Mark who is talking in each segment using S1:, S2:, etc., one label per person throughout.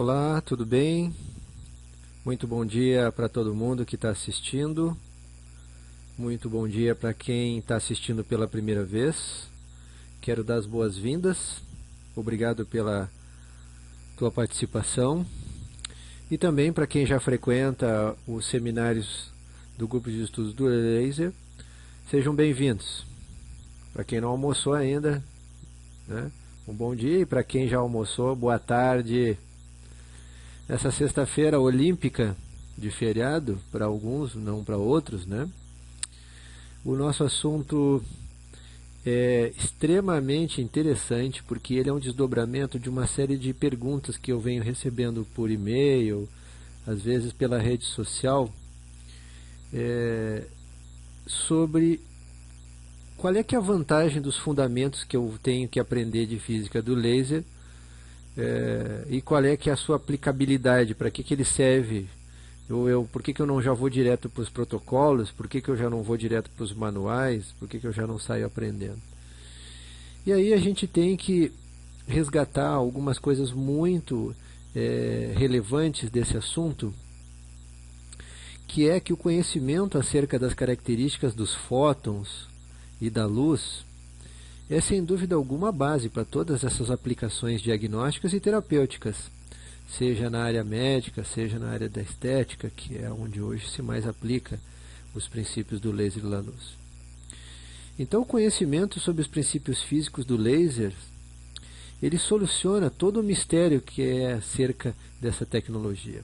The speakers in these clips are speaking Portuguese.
S1: Olá, tudo bem? Muito bom dia para todo mundo que está assistindo. Muito bom dia para quem está assistindo pela primeira vez. Quero dar as boas-vindas. Obrigado pela tua participação. E também para quem já frequenta os seminários do grupo de estudos do laser, sejam bem-vindos. Para quem não almoçou ainda, né? Um bom dia, e para quem já almoçou, boa tarde. Essa sexta-feira olímpica de feriado, para alguns, não para outros, né? O nosso assunto é extremamente interessante, porque ele é um desdobramento de uma série de perguntas que eu venho recebendo por e-mail, às vezes pela rede social, sobre qual é que é a vantagem dos fundamentos que eu tenho que aprender de física do laser, e qual é que é a sua aplicabilidade, para que ele serve, por que eu não já vou direto para os protocolos, por que eu já não vou direto para os manuais, por que eu já não saio aprendendo. E aí a gente tem que resgatar algumas coisas muito relevantes desse assunto, que é que o conhecimento acerca das características dos fótons e da luz é sem dúvida alguma a base para todas essas aplicações diagnósticas e terapêuticas, seja na área médica, seja na área da estética, que é onde hoje se mais aplica os princípios do laser e da luz. Então o conhecimento sobre os princípios físicos do laser, ele soluciona todo o mistério que é acerca dessa tecnologia.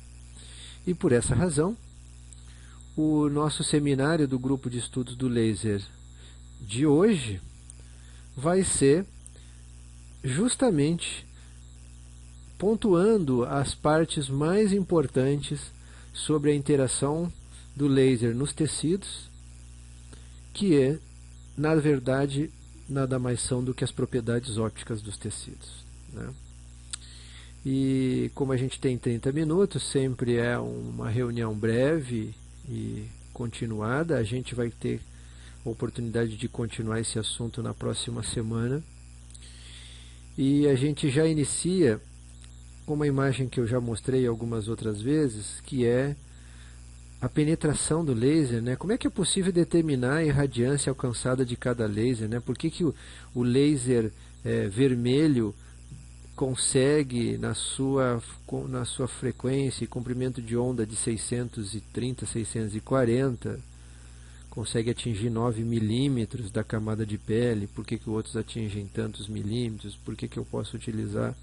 S1: E por essa razão, o nosso seminário do grupo de estudos do laser de hoje vai ser justamente pontuando as partes mais importantes sobre a interação do laser nos tecidos, que na verdade, nada mais são do que as propriedades ópticas dos tecidos, né? E como a gente tem 30 minutos, sempre é uma reunião breve e continuada, a gente vai ter oportunidade de continuar esse assunto na próxima semana. E a gente já inicia com uma imagem que eu já mostrei algumas outras vezes, que é a penetração do laser, né? Como é que é possível determinar a irradiância alcançada de cada laser, né? Por que o laser vermelho consegue, na sua frequência e comprimento de onda de 630, 640, consegue atingir 9 milímetros da camada de pele? Por que outros atingem tantos milímetros? Por que eu posso utilizar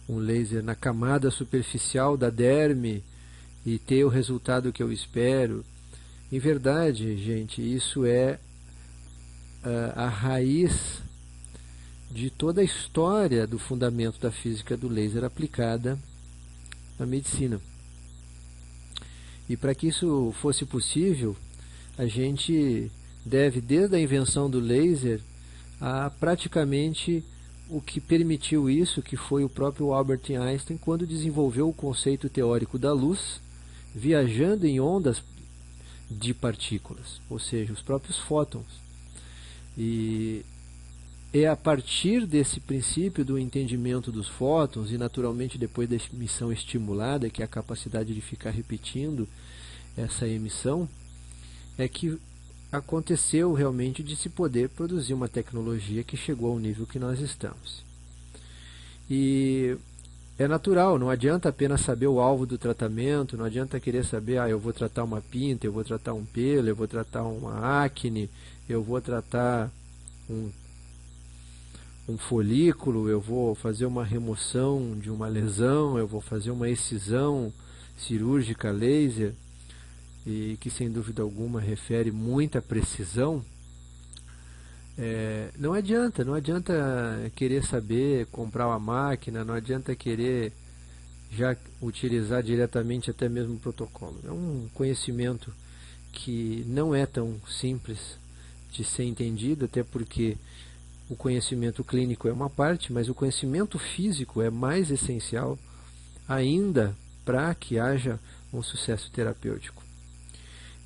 S1: um laser na camada superficial da derme e ter o resultado que eu espero? Em verdade, gente, isso é a raiz de toda a história do fundamento da física do laser aplicada na medicina. E para que isso fosse possível, a gente deve, desde a invenção do laser, a praticamente o que permitiu isso, que foi o próprio Albert Einstein, quando desenvolveu o conceito teórico da luz, viajando em ondas de partículas, ou seja, os próprios fótons. E é a partir desse princípio do entendimento dos fótons, e naturalmente depois da emissão estimulada, que é a capacidade de ficar repetindo essa emissão, é que aconteceu realmente de se poder produzir uma tecnologia que chegou ao nível que nós estamos. E é natural, não adianta apenas saber o alvo do tratamento, não adianta querer saber, eu vou tratar uma pinta, eu vou tratar um pelo, eu vou tratar uma acne, eu vou tratar um folículo, eu vou fazer uma remoção de uma lesão, eu vou fazer uma excisão cirúrgica laser, e que sem dúvida alguma refere muita precisão. Não adianta querer saber comprar uma máquina, não adianta querer já utilizar diretamente até mesmo o protocolo. É um conhecimento que não é tão simples de ser entendido, até porque o conhecimento clínico é uma parte, mas o conhecimento físico é mais essencial ainda para que haja um sucesso terapêutico.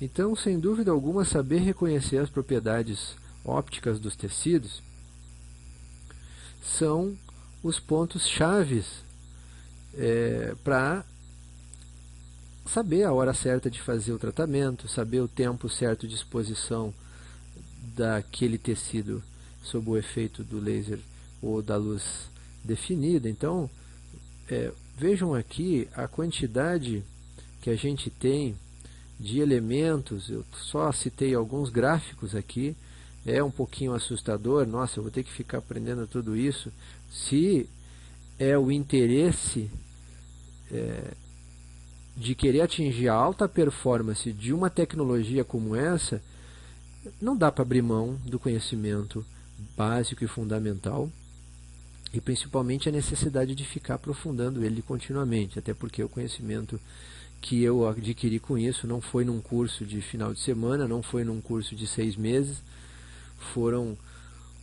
S1: Então, sem dúvida alguma, saber reconhecer as propriedades ópticas dos tecidos são os pontos chaves para saber a hora certa de fazer o tratamento, saber o tempo certo de exposição daquele tecido sob o efeito do laser ou da luz definida. Então, vejam aqui a quantidade que a gente tem de elementos. Eu só citei alguns gráficos aqui, é um pouquinho assustador. Nossa, eu vou ter que ficar aprendendo tudo isso. Se é o interesse de querer atingir a alta performance de uma tecnologia como essa, não dá para abrir mão do conhecimento básico e fundamental, e principalmente a necessidade de ficar aprofundando ele continuamente, até porque o conhecimento que eu adquiri com isso não foi num curso de final de semana, não foi num curso de 6 meses, foram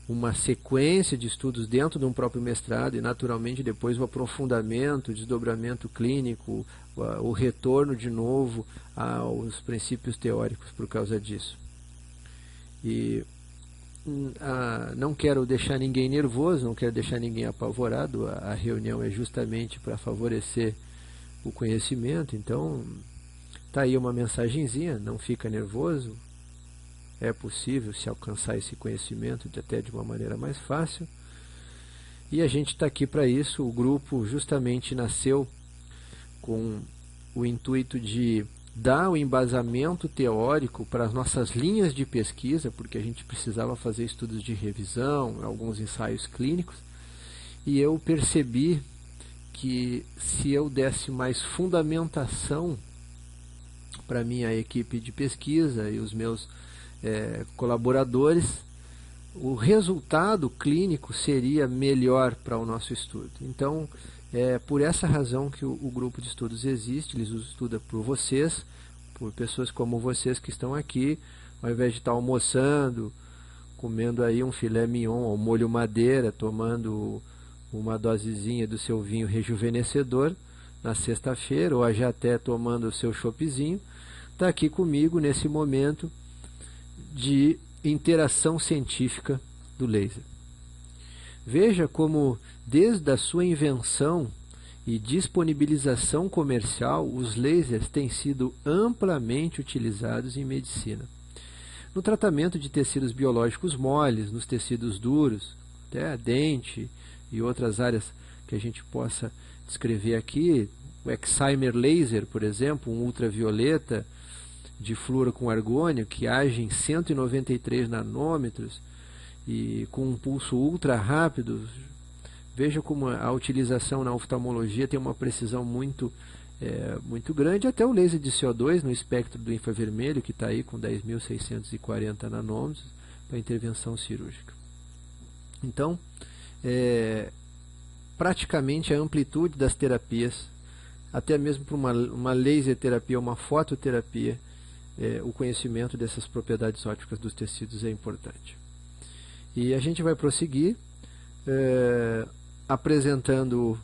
S1: uma sequência de estudos dentro de um próprio mestrado, e naturalmente depois o aprofundamento, o desdobramento clínico, o retorno de novo aos princípios teóricos por causa disso. E não quero deixar ninguém nervoso, não quero deixar ninguém apavorado. A reunião é justamente para favorecer o conhecimento. Então, tá aí uma mensagenzinha: não fica nervoso, é possível se alcançar esse conhecimento até de uma maneira mais fácil. E a gente está aqui para isso. O grupo justamente nasceu com o intuito de dar o embasamento teórico para as nossas linhas de pesquisa, porque a gente precisava fazer estudos de revisão, alguns ensaios clínicos, e eu percebi que se eu desse mais fundamentação para a minha equipe de pesquisa e os meus colaboradores, o resultado clínico seria melhor para o nosso estudo. Então, é por essa razão que o grupo de estudos existe. Eles estudam por vocês, por pessoas como vocês que estão aqui, ao invés de estar almoçando, comendo aí um filé mignon ao molho madeira, tomando uma dosezinha do seu vinho rejuvenescedor na sexta-feira, ou já até tomando o seu choppzinho, está aqui comigo nesse momento de interação científica do laser. Veja como, desde a sua invenção e disponibilização comercial, os lasers têm sido amplamente utilizados em medicina. No tratamento de tecidos biológicos moles, nos tecidos duros, até dente e outras áreas que a gente possa descrever aqui, o Excimer Laser, por exemplo, um ultravioleta de fluoro com argônio que age em 193 nanômetros, e com um pulso ultra rápido. Veja como a utilização na oftalmologia tem uma precisão muito grande. Até o laser de CO2 no espectro do infravermelho, que está aí com 10.640 nanômetros para intervenção cirúrgica. Então, praticamente a amplitude das terapias, até mesmo para uma laser terapia, uma fototerapia, o conhecimento dessas propriedades ópticas dos tecidos é importante. E a gente vai prosseguir apresentando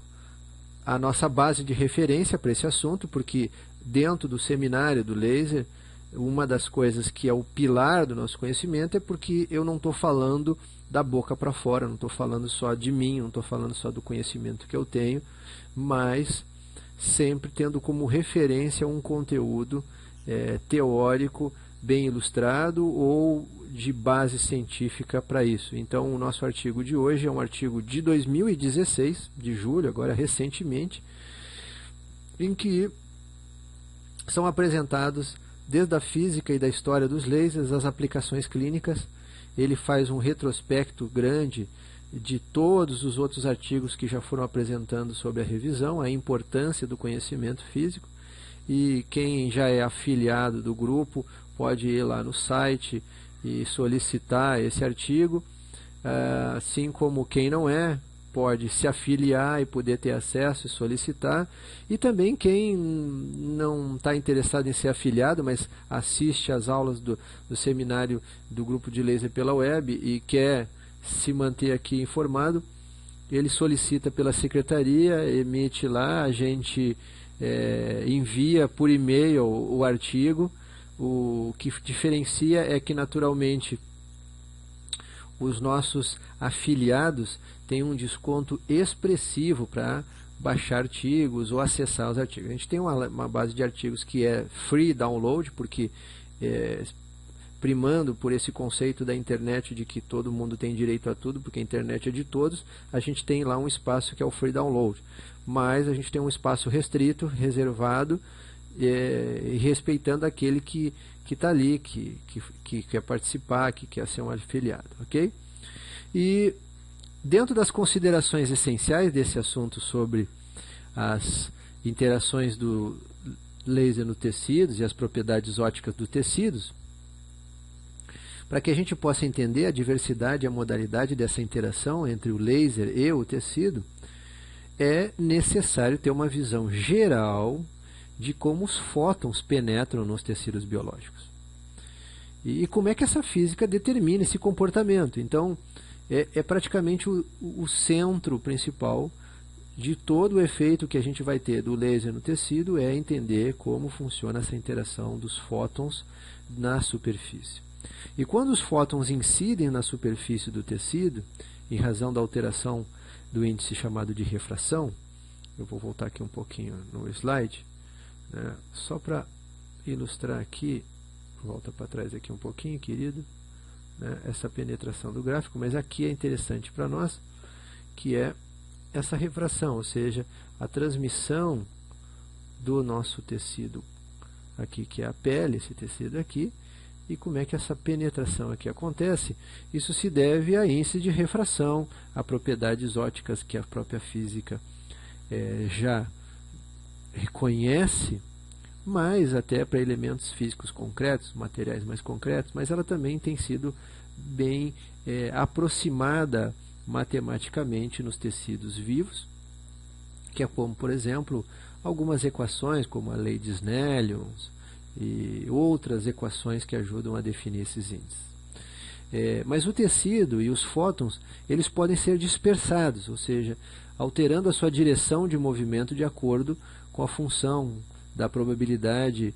S1: a nossa base de referência para esse assunto, porque dentro do seminário do laser, uma das coisas que é o pilar do nosso conhecimento é porque eu não estou falando da boca para fora, não estou falando só de mim, não estou falando só do conhecimento que eu tenho, mas sempre tendo como referência um conteúdo teórico bem ilustrado ou de base científica para isso. Então, o nosso artigo de hoje é um artigo de 2016, de julho, agora recentemente, em que são apresentados, desde a física e da história dos lasers, as aplicações clínicas. Ele faz um retrospecto grande de todos os outros artigos que já foram apresentando sobre a revisão, a importância do conhecimento físico. E quem já é afiliado do grupo pode ir lá no site e solicitar esse artigo, assim como quem não é, pode se afiliar e poder ter acesso e solicitar. E também quem não está interessado em ser afiliado, mas assiste às aulas do seminário do grupo de laser pela web e quer se manter aqui informado, ele solicita pela secretaria, emite lá, a gente envia por e-mail o artigo. O que diferencia é que, naturalmente, os nossos afiliados têm um desconto expressivo para baixar artigos ou acessar os artigos. A gente tem uma base de artigos que é free download, porque primando por esse conceito da internet de que todo mundo tem direito a tudo, porque a internet é de todos, a gente tem lá um espaço que é o free download. Mas a gente tem um espaço restrito, reservado, e respeitando aquele que está ali, que quer participar, que quer ser um afiliado, ok? E dentro das considerações essenciais desse assunto sobre as interações do laser no tecidos e as propriedades ópticas dos tecidos, para que a gente possa entender a diversidade e a modalidade dessa interação entre o laser e o tecido, é necessário ter uma visão geral de como os fótons penetram nos tecidos biológicos. E como é que essa física determina esse comportamento. Então, é praticamente o centro principal de todo o efeito que a gente vai ter do laser no tecido, é entender como funciona essa interação dos fótons na superfície. E quando os fótons incidem na superfície do tecido, em razão da alteração do índice chamado de refração, eu vou voltar aqui um pouquinho no slide, né, só para ilustrar aqui, volta para trás aqui um pouquinho, querido, né, essa penetração do gráfico, mas aqui é interessante para nós, que é essa refração, ou seja, a transmissão do nosso tecido aqui, que é a pele, esse tecido aqui, e como é que essa penetração aqui acontece. Isso se deve a índice de refração, a propriedades ópticas que a própria física já reconhece, mas até para elementos físicos concretos, materiais mais concretos, mas ela também tem sido bem aproximada matematicamente nos tecidos vivos, que é como, por exemplo, algumas equações, como a lei de Snellius e outras equações que ajudam a definir esses índices. Mas o tecido e os fótons, eles podem ser dispersados, ou seja, alterando a sua direção de movimento de acordo com a função da probabilidade,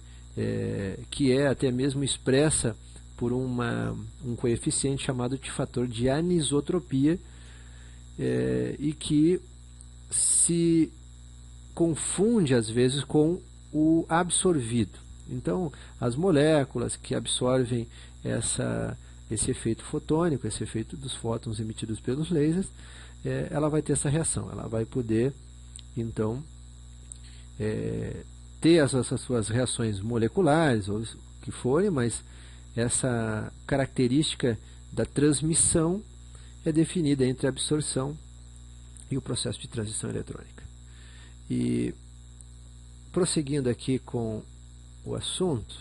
S1: que é até mesmo expressa por um coeficiente chamado de fator de anisotropia, e que se confunde às vezes com o absorvido. Então, as moléculas que absorvem esse efeito fotônico, esse efeito dos fótons emitidos pelos lasers, ela vai ter essa reação, ela vai poder, então, ter essas suas reações moleculares, ou o que forem, mas essa característica da transmissão é definida entre a absorção e o processo de transição eletrônica. E, prosseguindo aqui com o assunto,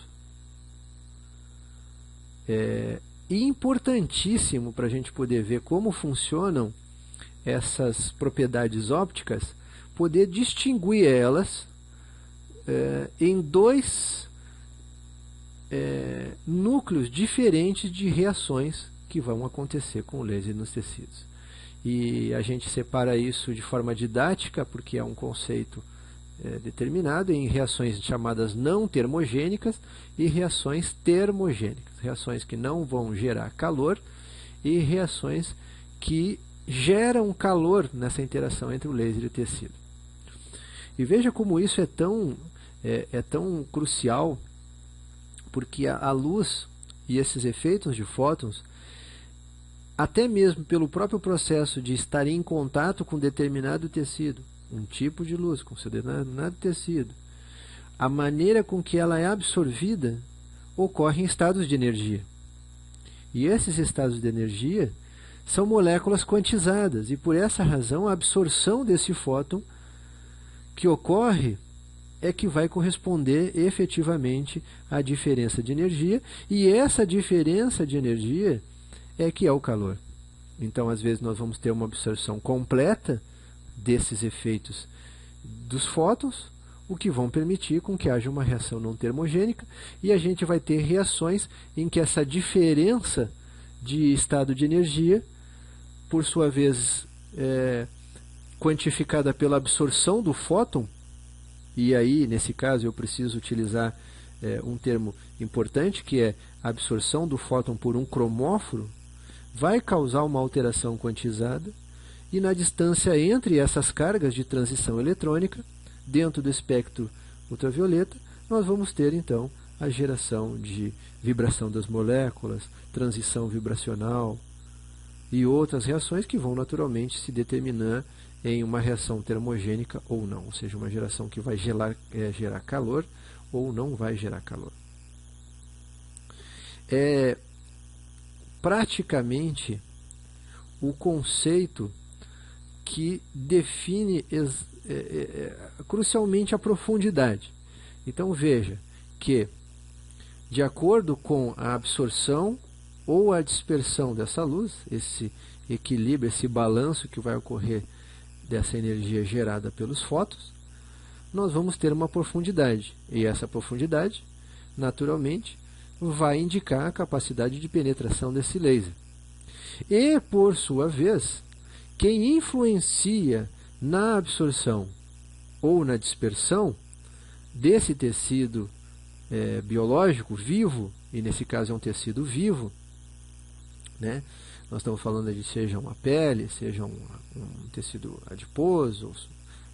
S1: importantíssimo para a gente poder ver como funcionam essas propriedades ópticas, poder distinguir elas em dois núcleos diferentes de reações que vão acontecer com o laser nos tecidos. E a gente separa isso de forma didática, porque é um conceito determinado, em reações chamadas não termogênicas e reações termogênicas. Reações que não vão gerar calor e reações que geram calor nessa interação entre o laser e o tecido. E veja como isso é tão crucial, porque a luz e esses efeitos de fótons, até mesmo pelo próprio processo de estar em contato com determinado tecido, um tipo de luz, com determinado tecido, a maneira com que ela é absorvida ocorre em estados de energia. E esses estados de energia são moléculas quantizadas, e por essa razão a absorção desse fóton que ocorre é que vai corresponder efetivamente à diferença de energia, e essa diferença de energia é que é o calor. Então, às vezes, nós vamos ter uma absorção completa desses efeitos dos fótons, o que vão permitir com que haja uma reação não termogênica, e a gente vai ter reações em que essa diferença de estado de energia, por sua vez, quantificada pela absorção do fóton, e aí, nesse caso, eu preciso utilizar um termo importante, que é a absorção do fóton por um cromóforo, vai causar uma alteração quantizada, E na distância entre essas cargas de transição eletrônica, dentro do espectro ultravioleta, nós vamos ter então a geração de vibração das moléculas, transição vibracional e outras reações que vão naturalmente se determinar em uma reação termogênica ou não, ou seja, uma geração que vai gerar calor ou não vai gerar calor. É praticamente o conceito que define crucialmente a profundidade. Então veja que, de acordo com a absorção ou a dispersão dessa luz, esse equilíbrio, esse balanço que vai ocorrer dessa energia gerada pelos fótons, nós vamos ter uma profundidade. E essa profundidade, naturalmente, vai indicar a capacidade de penetração desse laser. E, por sua vez, quem influencia na absorção ou na dispersão desse tecido biológico vivo, e nesse caso é um tecido vivo, né? Nós estamos falando de seja uma pele, seja um tecido adiposo,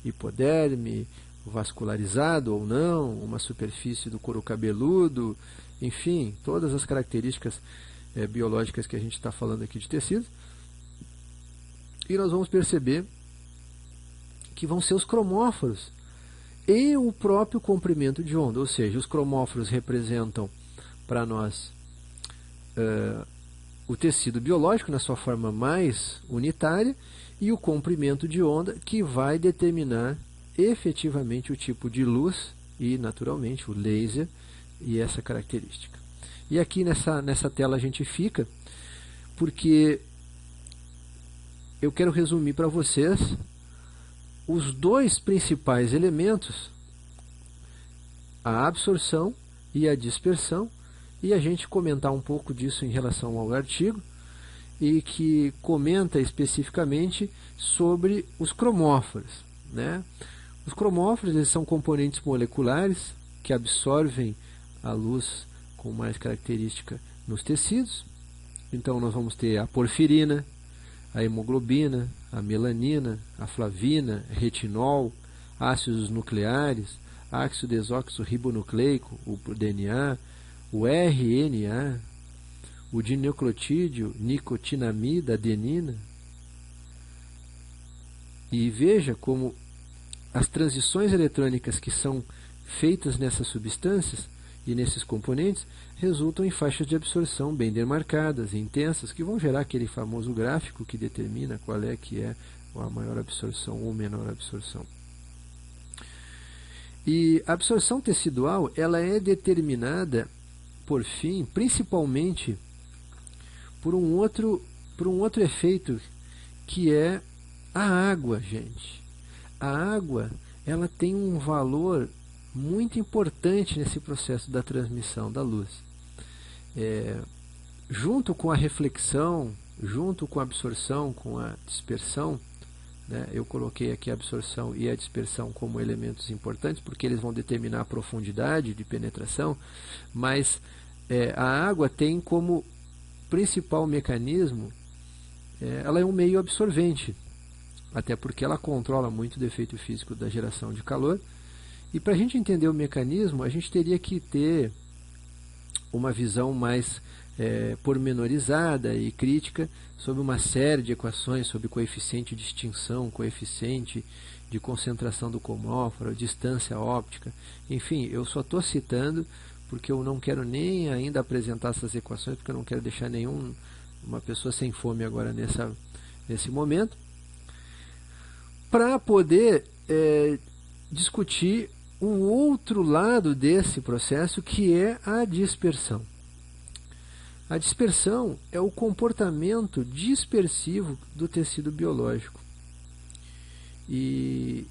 S1: hipoderme, vascularizado ou não, uma superfície do couro cabeludo, enfim, todas as características biológicas que a gente está falando aqui de tecido. E nós vamos perceber que vão ser os cromóforos e o próprio comprimento de onda, ou seja, os cromóforos representam para nós o tecido biológico na sua forma mais unitária e o comprimento de onda que vai determinar efetivamente o tipo de luz e, naturalmente, o laser e essa característica. E aqui nessa tela a gente fica porque eu quero resumir para vocês os dois principais elementos, a absorção e a dispersão, e a gente comentar um pouco disso em relação ao artigo, e que comenta especificamente sobre os cromóforos, né? Os cromóforos, eles são componentes moleculares que absorvem a luz com mais característica nos tecidos. Então nós vamos ter a porfirina, a hemoglobina, a melanina, a flavina, retinol, ácidos nucleares, ácido desoxirribonucleico, o DNA, o RNA, o dinucleotídeo, nicotinamida, adenina. E veja como as transições eletrônicas que são feitas nessas substâncias e nesses componentes resultam em faixas de absorção bem demarcadas e intensas, que vão gerar aquele famoso gráfico que determina qual é que é a maior absorção ou menor absorção. E a absorção tecidual, ela é determinada, por fim, principalmente por um outro efeito, que é a água, gente. A água, ela tem um valor muito importante nesse processo da transmissão da luz. Junto com a reflexão, junto com a absorção, com a dispersão, né, eu coloquei aqui a absorção e a dispersão como elementos importantes, porque eles vão determinar a profundidade de penetração, mas a água tem como principal mecanismo, ela é um meio absorvente, até porque ela controla muito o efeito físico da geração de calor. E para a gente entender o mecanismo, a gente teria que ter uma visão mais pormenorizada e crítica sobre uma série de equações sobre coeficiente de extinção, coeficiente de concentração do cromóforo, distância óptica. Enfim, eu só estou citando porque eu não quero nem ainda apresentar essas equações, porque eu não quero deixar uma pessoa sem fome agora nesse momento, para poder discutir o outro lado desse processo, que é a dispersão. A dispersão é o comportamento dispersivo do tecido biológico. E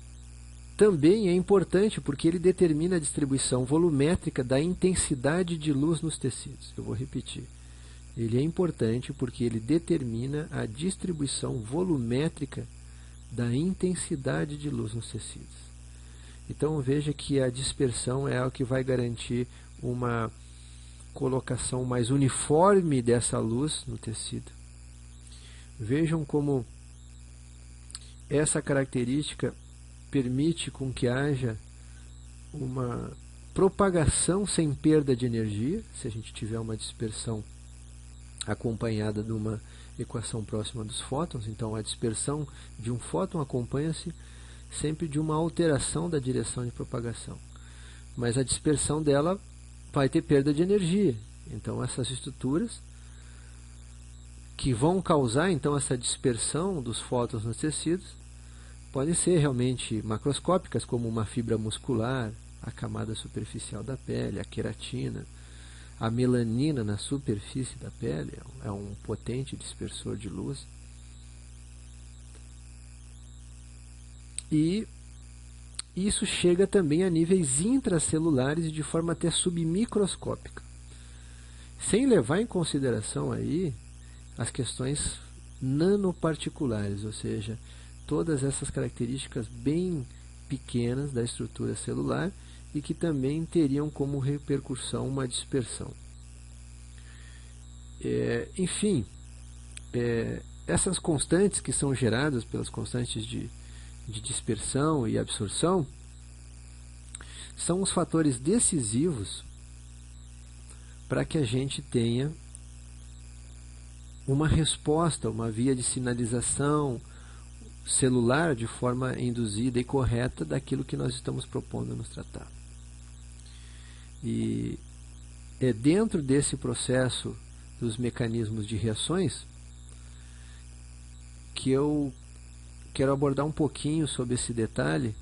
S1: também é importante porque ele determina a distribuição volumétrica da intensidade de luz nos tecidos. Eu vou repetir. Ele é importante porque ele determina a distribuição volumétrica da intensidade de luz nos tecidos. Então veja que a dispersão é o que vai garantir uma colocação mais uniforme dessa luz no tecido. Vejam como essa característica permite com que haja uma propagação sem perda de energia, se a gente tiver uma dispersão acompanhada de uma equação próxima dos fótons. Então a dispersão de um fóton acompanha-se sempre de uma alteração da direção de propagação, mas a dispersão dela vai ter perda de energia. Então essas estruturas que vão causar então essa dispersão dos fótons nos tecidos podem ser realmente macroscópicas, como uma fibra muscular, a camada superficial da pele, a queratina, a melanina na superfície da pele, é um potente dispersor de luz. E isso chega também a níveis intracelulares e de forma até submicroscópica, sem levar em consideração aí as questões nanoparticulares, ou seja, todas essas características bem pequenas da estrutura celular e que também teriam como repercussão uma dispersão. Enfim, essas constantes que são geradas pelas constantes de dispersão e absorção são os fatores decisivos para que a gente tenha uma resposta, uma via de sinalização celular de forma induzida e correta daquilo que nós estamos propondo nos tratar. E é dentro desse processo dos mecanismos de reações que eu quero abordar um pouquinho sobre esse detalhe,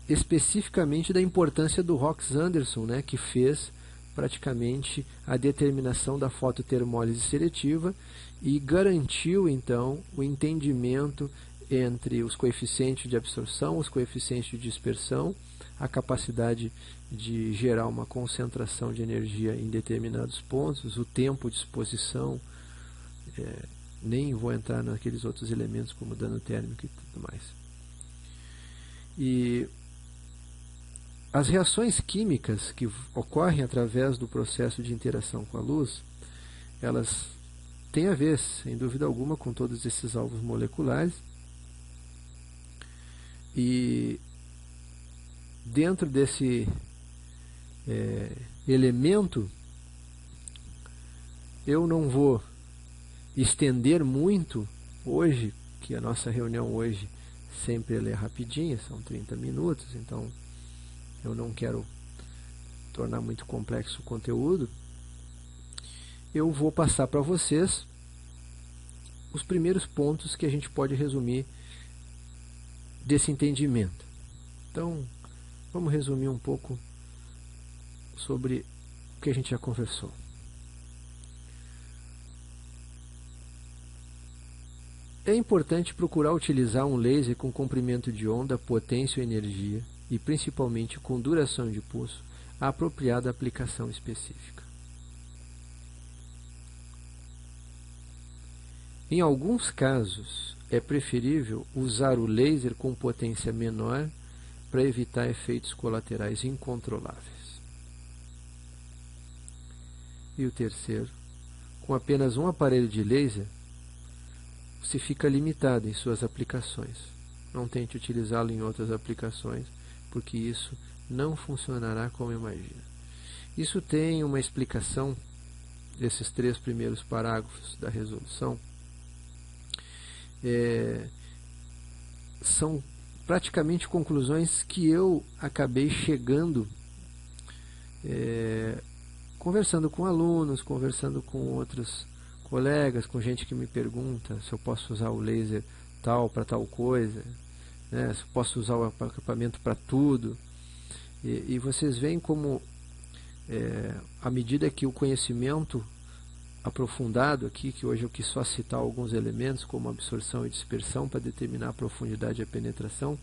S1: especificamente da importância do Rox Anderson, né, que fez praticamente a determinação da fototermólise seletiva e garantiu então o entendimento entre os coeficientes de absorção, os coeficientes de dispersão, a capacidade de gerar uma concentração de energia em determinados pontos, o tempo de exposição, nem vou entrar naqueles outros elementos como dano térmico e tudo mais. E as reações químicas que ocorrem através do processo de interação com a luz, elas têm a ver, sem dúvida alguma, com todos esses alvos moleculares. E dentro desse elemento, eu não vou estender muito hoje, que a nossa reunião hoje sempre ela é rapidinha, são 30 minutos, então eu não quero tornar muito complexo o conteúdo. Eu vou passar para vocês os primeiros pontos que a gente pode resumir desse entendimento. Então, vamos resumir um pouco sobre o que a gente já conversou. É importante procurar utilizar um laser com comprimento de onda, potência e energia, e principalmente com duração de pulso, a apropriada aplicação específica. Em alguns casos, é preferível usar o laser com potência menor para evitar efeitos colaterais incontroláveis. E o terceiro, com apenas um aparelho de laser, se fica limitado em suas aplicações. Não tente utilizá-lo em outras aplicações, porque isso não funcionará como imagina. Isso tem uma explicação desses 3 primeiros parágrafos da resolução. São praticamente conclusões que eu acabei chegando conversando com alunos, conversando com outros colegas, com gente que me pergunta se eu posso usar o laser tal para tal coisa, né, se eu posso usar o equipamento para tudo. E vocês veem como, à medida que o conhecimento aprofundado aqui, que hoje eu quis só citar alguns elementos, como absorção e dispersão, para determinar a profundidade e a penetração,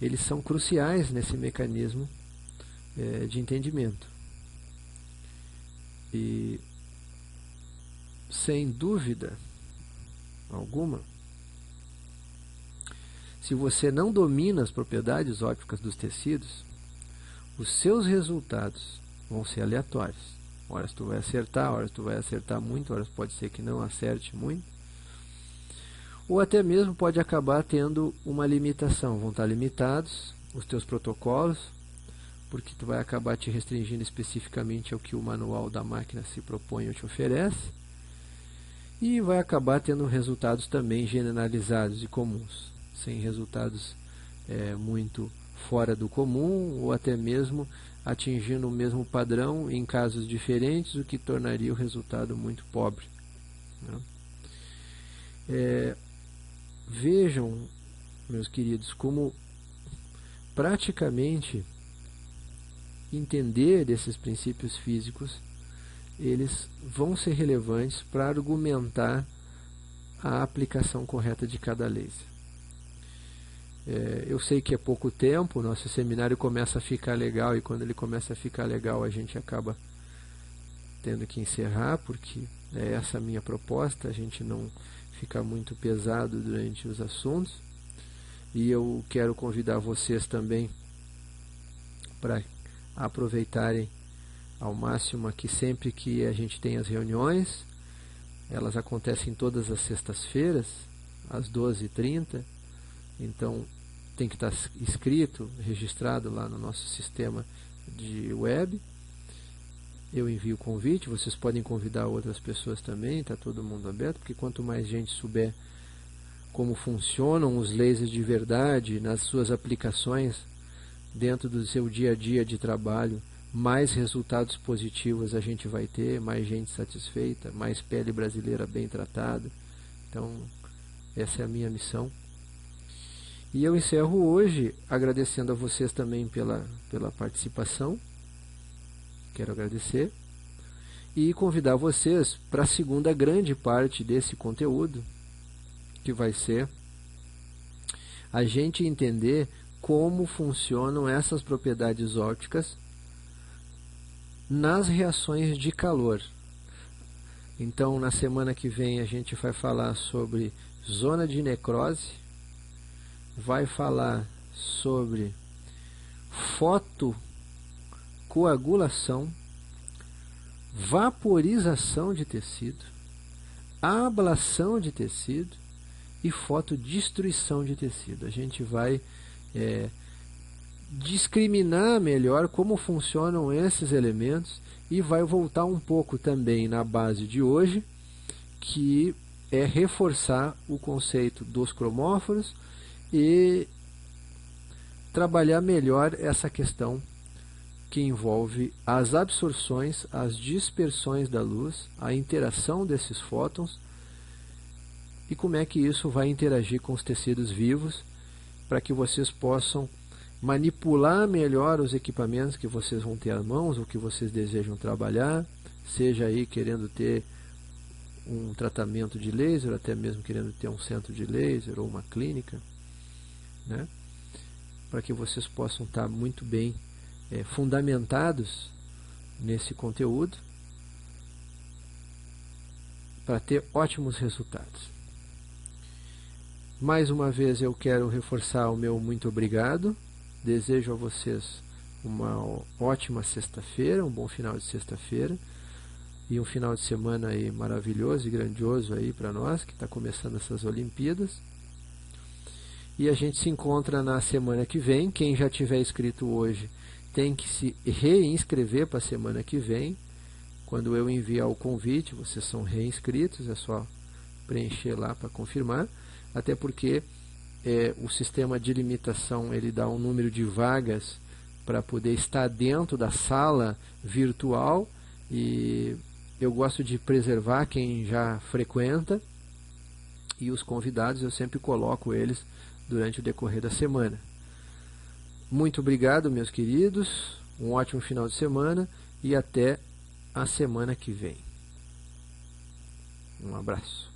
S1: eles são cruciais nesse mecanismo de entendimento. E, sem dúvida alguma, se você não domina as propriedades ópticas dos tecidos, os seus resultados vão ser aleatórios. Horas tu vai acertar, horas tu vai acertar muito, horas pode ser que não acerte muito. ou até mesmo pode acabar tendo uma limitação. Vão estar limitados os teus protocolos, porque tu vai acabar te restringindo especificamente ao que o manual da máquina se propõe ou te oferece, e vai acabar tendo resultados também generalizados e comuns, sem resultados muito fora do comum, ou até mesmo atingindo o mesmo padrão em casos diferentes, o que tornaria o resultado muito pobre, né? Vejam, meus queridos, como praticamente entender desses princípios físicos, eles vão ser relevantes para argumentar a aplicação correta de cada laser. Eu sei que é pouco tempo, nosso seminário começa a ficar legal, e quando ele começa a ficar legal a gente acaba tendo que encerrar, porque é essa a minha proposta, a gente não ficar muito pesado durante os assuntos. E eu quero convidar vocês também para aproveitarem ao máximo aqui sempre que a gente tem as reuniões. Elas acontecem todas as sextas-feiras, às 12h30. Então tem que estar inscrito, registrado lá no nosso sistema de web. Eu envio o convite, vocês podem convidar outras pessoas também, está todo mundo aberto, porque quanto mais gente souber como funcionam os lasers de verdade nas suas aplicações dentro do seu dia a dia de trabalho, mais resultados positivos a gente vai ter, mais gente satisfeita, mais pele brasileira bem tratada. Então essa é a minha missão. E eu encerro hoje agradecendo a vocês também pela participação. Quero agradecer e convidar vocês para a segunda grande parte desse conteúdo, que vai ser a gente entender como funcionam essas propriedades ópticas nas reações de calor. Então, na semana que vem a gente vai falar sobre zona de necrose, vai falar sobre fotocoagulação, vaporização de tecido, ablação de tecido e fotodestruição de tecido. A gente vai discriminar melhor como funcionam esses elementos e vai voltar um pouco também na base de hoje, que é reforçar o conceito dos cromóforos e trabalhar melhor essa questão que envolve as absorções, as dispersões da luz, a interação desses fótons e como é que isso vai interagir com os tecidos vivos, para que vocês possam manipular melhor os equipamentos que vocês vão ter às mãos, ou que vocês desejam trabalhar, seja aí querendo ter um tratamento de laser, até mesmo querendo ter um centro de laser ou uma clínica, né? Para que vocês possam estar muito bem fundamentados nesse conteúdo, para ter ótimos resultados. Mais uma vez eu quero reforçar o meu muito obrigado. Desejo a vocês uma ótima sexta-feira, um bom final de sexta-feira e um final de semana aí maravilhoso e grandioso aí para nós, que está começando essas Olimpíadas. E a gente se encontra na semana que vem. Quem já tiver inscrito hoje tem que se reinscrever para a semana que vem. Quando eu enviar o convite, vocês são reinscritos, é só preencher lá para confirmar. Até porque o sistema de limitação ele dá um número de vagas para poder estar dentro da sala virtual, e eu gosto de preservar quem já frequenta, e os convidados eu sempre coloco eles durante o decorrer da semana. Muito obrigado, meus queridos, um ótimo final de semana e até a semana que vem. Um abraço.